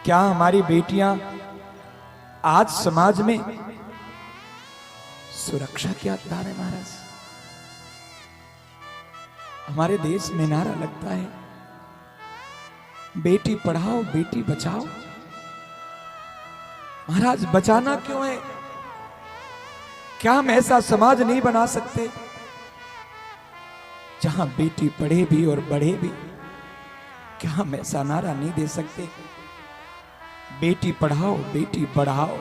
क्या हमारी बेटियां आज समाज में सुरक्षा के हकदार है? महाराज, हमारे देश में नारा लगता है बेटी पढ़ाओ बेटी बचाओ। महाराज, बचाना क्यों है? क्या हम ऐसा समाज नहीं बना सकते जहां बेटी पढ़े भी और बढ़े भी? क्या हम ऐसा नारा नहीं दे सकते, बेटी पढ़ाओ बेटी बढ़ाओ?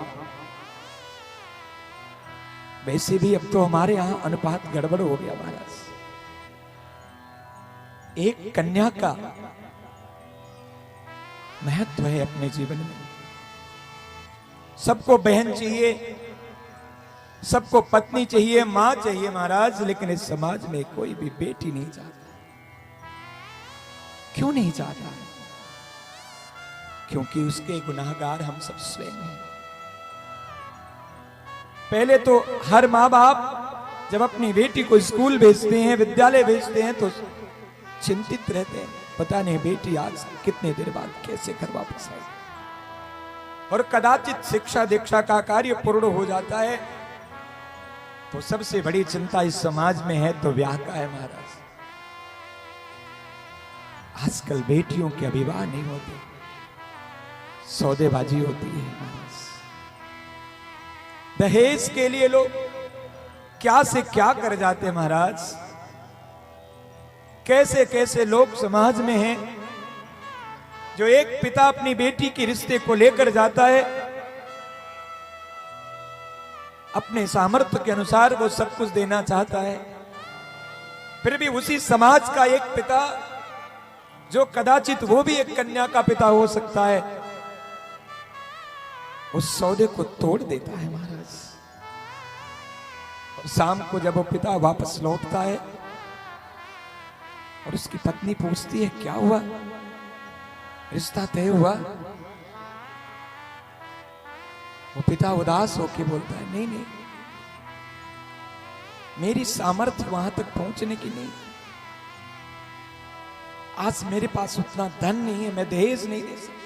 वैसे भी अब तो हमारे यहां अनुपात गड़बड़ हो गया महाराज। एक कन्या का महत्व है अपने जीवन में। सबको बहन चाहिए, सबको पत्नी चाहिए, मां चाहिए महाराज, लेकिन इस समाज में कोई भी बेटी नहीं चाहता। क्यों नहीं चाहता? क्योंकि उसके गुनाहगार हम सब स्वयं हैं। पहले तो हर मां बाप जब अपनी बेटी को स्कूल भेजते हैं, विद्यालय भेजते हैं, तो चिंतित रहते हैं, पता नहीं बेटी आज कितने देर बाद कैसे घर वापस आएगी। और कदाचित शिक्षा दीक्षा का कार्य पूर्ण हो जाता है तो सबसे बड़ी चिंता इस समाज में है तो ब्याह का है महाराज। आजकल बेटियों के विवाह नहीं होते, सौदेबाजी होती है महाराज। दहेज के लिए लोग क्या से क्या कर जाते हैं महाराज। कैसे कैसे लोग समाज में हैं जो एक पिता अपनी बेटी के रिश्ते को लेकर जाता है, अपने सामर्थ्य के अनुसार वो सब कुछ देना चाहता है, फिर भी उसी समाज का एक पिता जो कदाचित वो भी एक कन्या का पिता हो सकता है, उस सौदे को तोड़ देता है महाराज। और शाम को जब वो पिता वापस लौटता है और उसकी पत्नी पूछती है क्या हुआ, रिश्ता तय हुआ? वो पिता उदास होकर बोलता है नहीं नहीं, मेरी सामर्थ्य वहां तक पहुंचने की नहीं, आज मेरे पास उतना धन नहीं है, मैं दहेज नहीं दे सकता।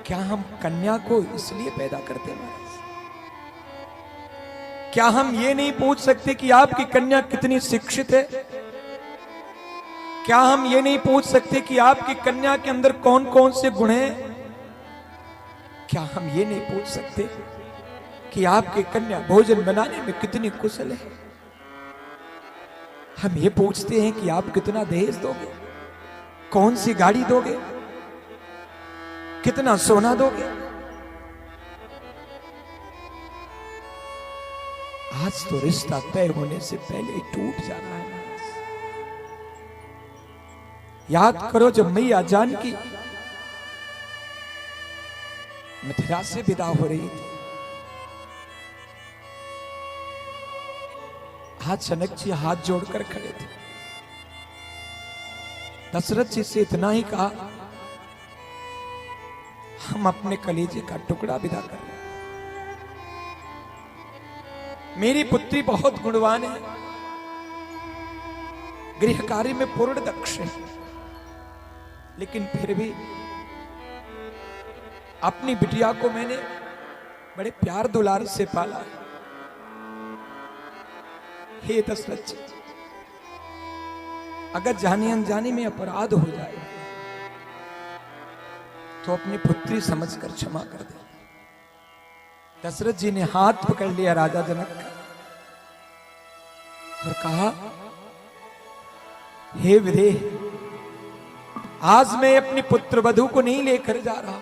क्या हम कन्या को इसलिए पैदा करते हैं महाराज? क्या हम ये नहीं पूछ सकते कि आपकी कन्या कितनी शिक्षित है? क्या हम ये नहीं पूछ सकते कि आपकी कन्या के अंदर कौन कौन से गुण हैं? क्या हम ये नहीं पूछ सकते कि आपकी कन्या भोजन बनाने में कितनी कुशल है? हम ये पूछते हैं कि आप कितना दहेज दोगे, कौन सी गाड़ी दोगे, कितना सोना दोगे? आज तो रिश्ता तय होने से पहले ही टूट जा रहा है। याद करो जब मैया जानकी मथुरा से विदा हो रही थी, जनक जी हाथ जोड़कर खड़े थे। दशरथ जी से इतना ही कहा, हम अपने कलेजे का टुकड़ा विदा कर रहे हैं। मेरी पुत्री बहुत गुणवान है, गृह कार्य में पूर्ण दक्ष है, लेकिन फिर भी अपनी बिटिया को मैंने बड़े प्यार दुलार से पाला है। हे दशरथ जी, अगर जाने अनजाने में अपराध हो जाए तो अपनी पुत्री समझकर क्षमा कर दे। दशरथ जी ने हाथ पकड़ लिया राजा जनक का और कहा, हे विदेह, आज मैं अपनी पुत्र वधू को नहीं लेकर जा रहा,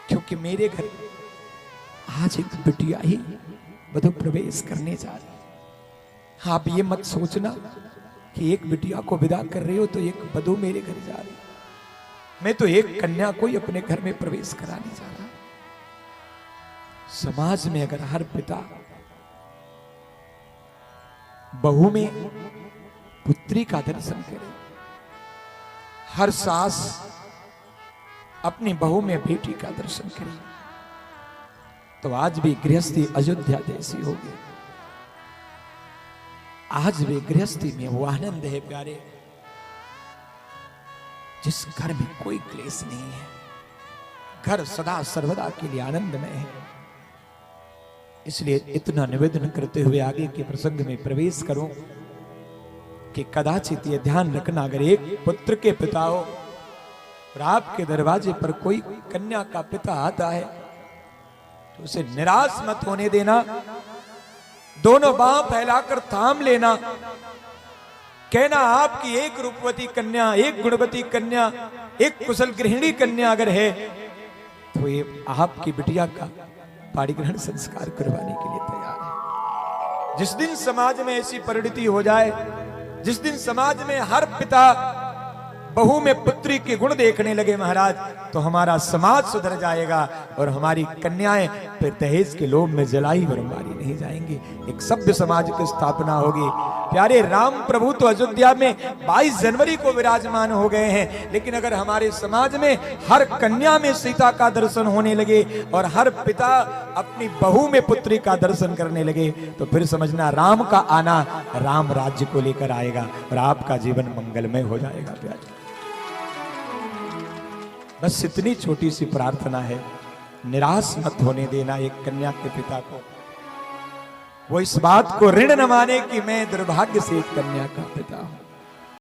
क्योंकि मेरे घर आज एक बिटिया ही वधू प्रवेश करने जा रही है। आप ये मत सोचना कि एक बिटिया को विदा कर रहे हो तो एक वधू मेरे घर जा रही, मैं तो एक कन्या को ही अपने घर में प्रवेश कराने जा रहा। समाज में अगर हर पिता बहू में पुत्री का दर्शन करे, हर सास अपनी बहू में बेटी का दर्शन करे, तो आज भी गृहस्थी अयोध्या जैसी होगी। आज भी गृहस्थी में वो आनंद है प्यारे जिस घर में कोई क्लेश नहीं है, घर सदा सर्वदा के लिए आनंदमय है। इसलिए इतना निवेदन करते हुए आगे के प्रसंग में प्रवेश करूं कि कदाचित ये ध्यान रखना, अगर एक पुत्र के पिता हो और आपके दरवाजे पर कोई कन्या का पिता आता है तो उसे निराश मत होने देना, दोनों बांह फैलाकर थाम लेना, कहना आपकी एक रूपवती कन्या, एक गुणवती कन्या, एक कुशल गृहिणी कन्या अगर है तो ये आपकी बिटिया का पाणिग्रहण संस्कार करवाने के लिए तैयार है। जिस दिन समाज में ऐसी परिणति हो जाए, जिस दिन समाज में हर पिता बहू में पुत्री के गुण देखने लगे महाराज, तो हमारा समाज सुधर जाएगा और हमारी कन्याएं फिर दहेज के लोभ में जलाई और मारी नहीं जाएंगी। एक सभ्य समाज की स्थापना होगी। प्यारे राम प्रभु तो अयोध्या में 22 जनवरी को विराजमान हो गए हैं, लेकिन अगर हमारे समाज में हर कन्या में सीता का दर्शन होने लगे और हर पिता अपनी बहू में पुत्री का दर्शन करने लगे तो फिर समझना राम का आना राम राज्य को लेकर आएगा और आपका जीवन मंगलमय हो जाएगा। प्यारे बस इतनी छोटी सी प्रार्थना है, निराश मत होने देना एक कन्या के पिता को। वो इस बात को ऋण न माने कि मैं दुर्भाग्य से एक कन्या का पिता हूं।